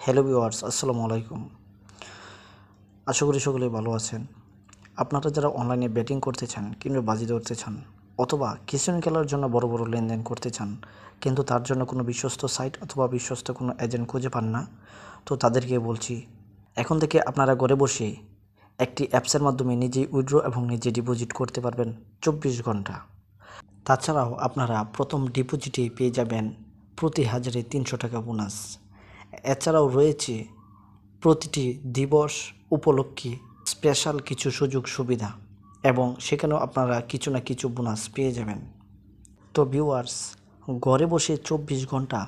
Hello viewers, আসসালামু আলাইকুম। আশা করি সকলেই ভালো আছেন। আপনারা যারা অনলাইনে ব্যাটিং করতে চান কিংবা বাজি ধরতে চান অথবা ক্যাসিনো খেলার জন্য বড় বড় লেনদেন করতে চান, কিন্তু তার জন্য কোনো বিশ্বস্ত সাইট অথবা বিশ্বস্ত কোনো এজেন্ট খুঁজে পান না, তো তাদেরকে বলছি, এখন থেকে আপনারা ঘরে বসে একটি অ্যাপসের মাধ্যমে নিজেই উইথড্র এবং নিজে ডিপোজিট করতে পারবেন 24 ঘন্টা। তাছাড়াও আপনারা প্রথম ডিপোজিটেই পেয়ে যাবেন প্রতি 1,300 টাকা বোনাস। এছাড়াও রয়েছে প্রতিটি দিবস উপলক্ষে স্পেশাল কিছু সুযোগ সুবিধা এবং সেখানেও আপনারা কিছু না কিছু বোনাস পেয়ে যাবেন। তো ভিউয়ার্স, ঘরে বসে 24 ঘন্টা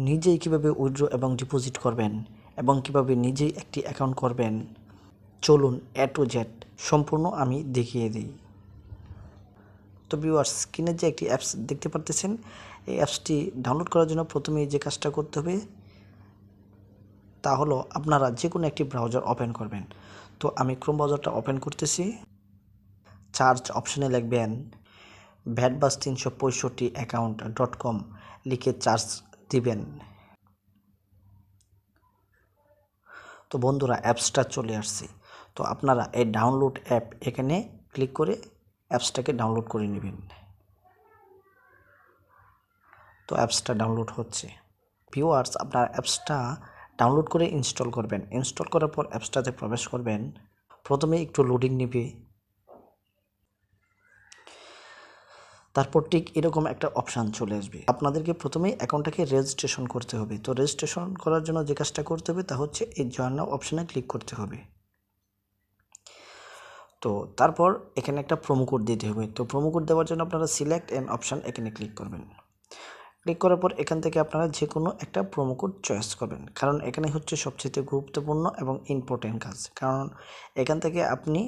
নিজেই কিভাবে উইথড্র এবং ডিপোজিট করবেন এবং কিভাবে নিজেই একটি অ্যাকাউন্ট করবেন, চলুন A to Z সম্পূর্ণ আমি দেখিয়ে দিই। তো ভিউয়ার্স, স্ক্রিনে যে একটি অ্যাপস দেখতে পারতেছেন, এই অ্যাপসটি ডাউনলোড করার জন্য প্রথমেই যে কাজটা করতে হবে তা হলো আপনারা যে কোনো একটি ব্রাউজার ওপেন করবেন। তো আমি ক্রোম ব্রাউজারটা ওপেন করতেছি। সার্চ অপশানে লিখবেন vatbus365account.com লিখে সার্চ দিবেন। তো বন্ধুরা, অ্যাপসটা চলে আসছে। তো আপনারা এই ডাউনলোড অ্যাপ এখানে ক্লিক করে অ্যাপসটাকে ডাউনলোড করে নেবেন। তো অ্যাপসটা ডাউনলোড হচ্ছে। ভিউয়ার্স, আপনার অ্যাপসটা ডাউনলোড করে ইনস্টল করবেন। ইনস্টল করার পর অ্যাপসটাতে প্রবেশ করবেন। প্রথমে একটু লোডিং নেবে, তারপর ঠিক এরকম একটা অপশান চলে আসবে। আপনাদেরকে প্রথমেই অ্যাকাউন্টটাকে রেজিস্ট্রেশন করতে হবে। তো রেজিস্ট্রেশন করার জন্য যে কাজটা করতে হবে তা হচ্ছে এই জয়েন নাও অপশানে ক্লিক করতে হবে। তো তারপর এখানে একটা প্রোমো কোড দিতে হবে। তো প্রোমো কোড দেওয়ার জন্য আপনারা সিলেক্ট অ্যান অপশান এখানে ক্লিক করবেন। ক্লিক করার পর এখান থেকে আপনারা যে কোনো একটা প্রোমো কোড চয়েস করবেন, কারণ এখানে হচ্ছে সবচেয়ে গুরুত্বপূর্ণ এবং ইম্পর্টেন্ট কাজ। কারণ এখান থেকে আপনি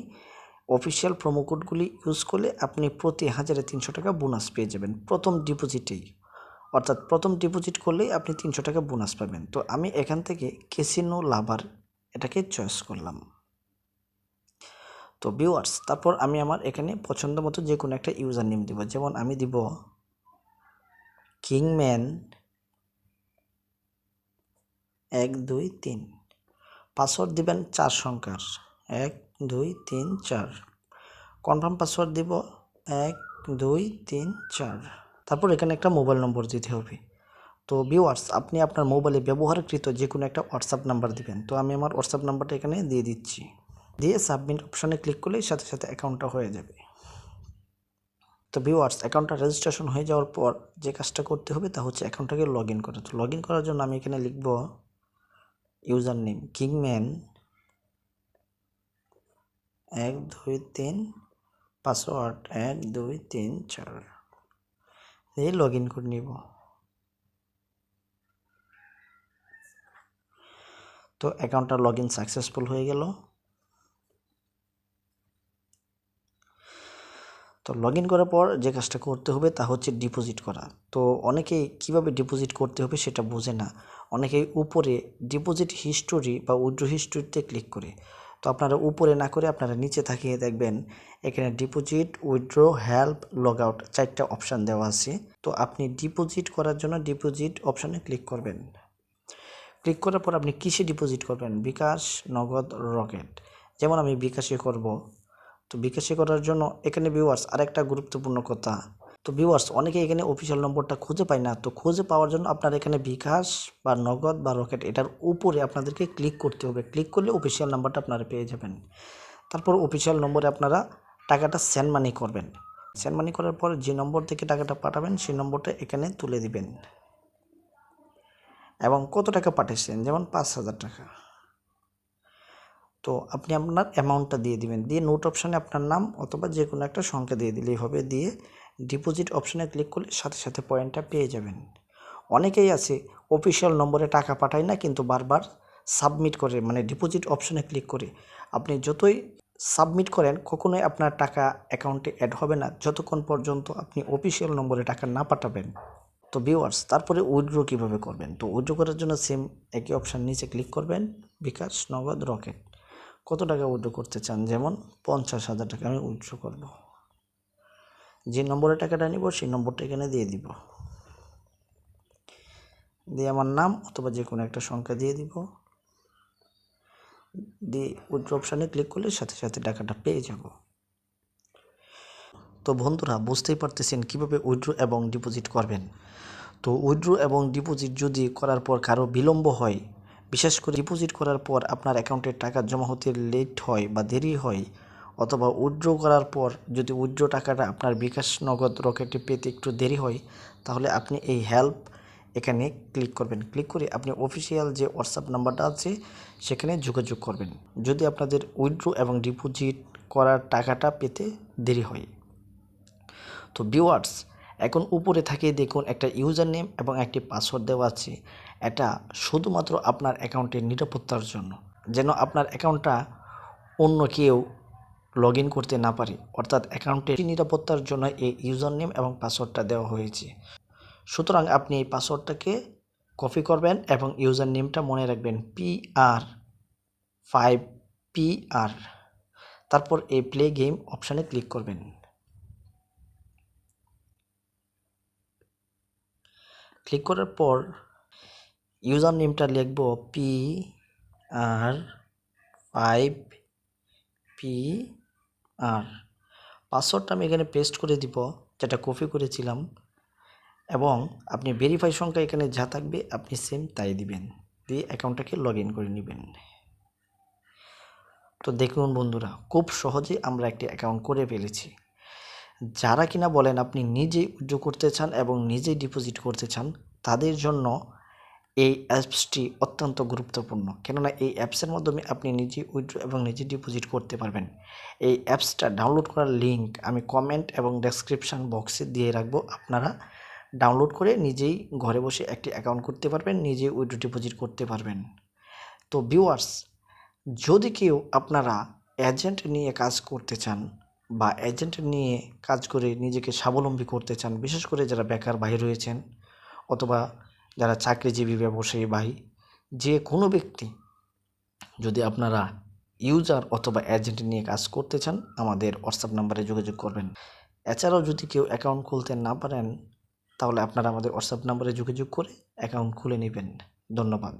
অফিসিয়াল প্রোমো কোডগুলি ইউজ করলে আপনি প্রতি 1,300 টাকা বোনাস পেয়ে যাবেন প্রথম ডিপোজিটেই। অর্থাৎ প্রথম ডিপোজিট করলেই আপনি 300 টাকা বোনাস পাবেন। তো আমি এখান থেকে ক্যাসিনো লাভার এটাকে চয়েস করলাম। তো ভিউয়ার্স, তারপর আমি আমার এখানে পছন্দ মতো যে কোনো একটা ইউজার নেম দিব। যেমন আমি দিব কিংম্যান 123। পাসওয়ার্ড দিবেন 4 সংখ্যার 1 2 3 4। কনফার্ম পাসওয়ার্ড দিব 1 2 3 4। তারপর এখানে একটা মোবাইল নম্বর দিতে হবে। তো ভিউয়ার্স, আপনি আপনার মোবাইলে ব্যবহারকৃত যে কোনো একটা হোয়াটসঅ্যাপ নাম্বার দিবেন। তো আমি আমার হোয়াটসঅ্যাপ নাম্বারটা এখানে দিয়ে দিচ্ছি। দিয়ে সাবমিট অপশানে ক্লিক করলেই সাথে সাথে অ্যাকাউন্টটা হয়ে যাবে। তো ভিউয়ার্স, অ্যাকাউন্টটা রেজিস্ট্রেশন হয়ে যাওয়ার পর যে কাজটা করতে হবে তা হচ্ছে অ্যাকাউন্টটাকে লগ ইন করা। তো লগ ইন করার জন্য আমি এখানে লিখব ইউজার নেম কিংম্যান 1 2 3, পাসওয়ার্ড 1 2 3 4 দিয়ে লগ ইন করে নিব। তো অ্যাকাউন্টটা লগ ইন সাকসেসফুল হয়ে গেল। তো লগ ইন করার পর যে কাজটা করতে হবে তা হচ্ছে ডিপোজিট করা। তো অনেকেই কিভাবে ডিপোজিট করতে হবে সেটা বোঝে না। অনেকেই উপরে ডিপোজিট হিস্টোরি বা উইথড্র হিস্টোরিতে ক্লিক করে। তো আপনারা উপরে না করে আপনারা নিচে তাকিয়ে দেখবেন এখানে deposit, withdraw, help, log out 4টা অপশান দেওয়া আছে। তো আপনি ডিপোজিট করার জন্য ডিপোজিট অপশানে ক্লিক করবেন। ক্লিক করার পর আপনি কিসে ডিপোজিট করবেন? বিকাশ, নগদ, রকেট। যেমন আমি বিকাশে করব। তো বিকাশে করার জন্য এখানে ভিউয়ার্স আরেকটা গুরুত্বপূর্ণ কথা। তো ভিউয়ার্স, অনেকে এখানে অফিসিয়াল নম্বরটা খুঁজে পায় না। তো খুঁজে পাওয়ার জন্য আপনারা এখানে বিকাশ বা নগদ বা রকেট এটার উপরে আপনাদেরকে ক্লিক করতে হবে। ক্লিক করলে অফিসিয়াল নাম্বারটা আপনারা পেয়ে যাবেন। তারপর অফিসিয়াল নম্বরে আপনারা টাকাটা সেন্ড মানি করবেন। সেন্ড মানি করার পর যে নম্বর থেকে টাকাটা পাঠাবেন সেই নম্বরটা এখানে তুলে দিবেন এবং কত টাকা পাঠিয়েছেন, যেমন 5,000 টাকা। তো আপনি আপনার অ্যামাউন্টটা দিয়ে দিবেন। দিয়ে নোট অপশানে আপনার নাম অথবা যে কোনো একটা সংখ্যা দিয়ে দিলেই হবে। দিয়ে ডিপোজিট অপশানে ক্লিক করলে সাথে সাথে পয়েন্টটা পেয়ে যাবেন। অনেকেই আছে অফিসিয়াল নম্বরে টাকা পাঠায় না, কিন্তু বারবার সাবমিট করে, মানে ডিপোজিট অপশানে ক্লিক করে। আপনি যতই সাবমিট করেন কখনোই আপনার টাকা অ্যাকাউন্টে অ্যাড হবে না যতক্ষণ পর্যন্ত আপনি অফিসিয়াল নম্বরে টাকা না পাঠাবেন। তো ভিউয়ার্স, তারপরে উইথড্র কীভাবে করবেন? তো উইথড্র করার জন্য সেম একই অপশান নিচে ক্লিক করবেন, বিকাশ, নগদ, রকেট। কত টাকা উইথড্র করতে চান? যেমন 50,000 টাকা আমি উইথড্র করব। যে নম্বরে টাকাটা নিব সেই নম্বরটা এখানে দিয়ে দিব। দিয়ে আমার নাম অথবা যে কোনো একটা সংখ্যা দিয়ে দিব। দিয়ে উইথড্র অপশানে ক্লিক করলে সাথে সাথে টাকাটা পেয়ে যাব। তো বন্ধুরা, বুঝতেই পারতেছেন কীভাবে উইথড্র এবং ডিপোজিট করবেন। তো উইথড্র এবং ডিপোজিট যদি করার পর কারো বিলম্ব হয়, বিশেষ করে ডিপোজিট করার পর আপনার অ্যাকাউন্টে টাকা জমা হতে লেট হয় বা দেরি হয়, অথবা উইথড্র করার পর যদি উইথড্র টাকাটা আপনার বিকাশ নগদ রকেটে পেতে একটু দেরি হয়, তাহলে আপনি এই হেল্প এখানে ক্লিক করবেন। ক্লিক করে আপনি অফিসিয়াল যে হোয়াটসঅ্যাপ নাম্বারটা আছে সেখানে যোগাযোগ করবেন যদি আপনাদের উইথড্র এবং ডিপোজিট করার টাকাটা পেতে দেরি হয়। তো ভিউয়ার্স, এখন উপরে থাকে দেখুন একটা ইউজার নেম এবং একটি পাসওয়ার্ড দেওয়া আছে। এটা শুধুমাত্র আপনার অ্যাকাউন্টের নিরাপত্তার জন্য, যেন আপনার অ্যাকাউন্টটা অন্য কেউ লগ ইন করতে না পারে। অর্থাৎ অ্যাকাউন্টের নিরাপত্তার জন্য এই ইউজার নেম এবং পাসওয়ার্ডটা দেওয়া হয়েছে। সুতরাং আপনি এই পাসওয়ার্ডটাকে কপি করবেন এবং ইউজার নেমটা মনে রাখবেন PR5PR। তারপর এই প্লে গেম অপশানে ক্লিক করবেন। ক্লিক করার পর ইউজার নেমটা লিখব PR5PR। পাসওয়ার্ডটা আমি এখানে পেস্ট করে দিব, যেটা কপি করেছিলাম, এবং আপনি ভেরিফাই সংখ্যা এখানে যা থাকবে আপনি সেম তাই দিবেন, দিয়ে অ্যাকাউন্টটাকে লগ ইন করে নেবেন। তো দেখুন বন্ধুরা, খুব সহজে আমরা একটি অ্যাকাউন্ট করে ফেলেছি। যারা কিনা বলেন আপনি নিজেই উইথড্র করতে চান এবং নিজেই ডিপোজিট করতে চান, তাদের জন্য এই অ্যাপসটি অত্যন্ত গুরুত্বপূর্ণ। কেননা এই অ্যাপসের মাধ্যমে আপনি নিজেই উইথড্র এবং নিজে ডিপোজিট করতে পারবেন। এই অ্যাপসটা ডাউনলোড করার লিঙ্ক আমি কমেন্ট এবং ডেসক্রিপশান বক্সে দিয়ে রাখবো। আপনারা ডাউনলোড করে নিজেই ঘরে বসে একটি অ্যাকাউন্ট করতে পারবেন, নিজেই উইথড্র ডিপোজিট করতে পারবেন। তো ভিউয়ার্স, যদি কেউ আপনারা এজেন্ট নিয়ে কাজ করতে চান বা এজেন্ট নিয়ে কাজ করে নিজেকে স্বাবলম্বী করতে চান, বিশেষ করে যারা বেকার ভাই রয়েছেন অথবা যারা চাকরিজীবী ব্যবসায়ী ভাই, যে কোনো ব্যক্তি যদি আপনারা ইউজার অথবা এজেন্ট নিয়ে কাজ করতে চান, আমাদের হোয়াটসঅ্যাপ নাম্বারে যোগাযোগ করবেন। এছাড়াও যদি কেউ অ্যাকাউন্ট খুলতে না পারেন, তাহলে আপনারা আমাদের হোয়াটসঅ্যাপ নাম্বারে যোগাযোগ করে অ্যাকাউন্ট খুলে নেবেন। ধন্যবাদ।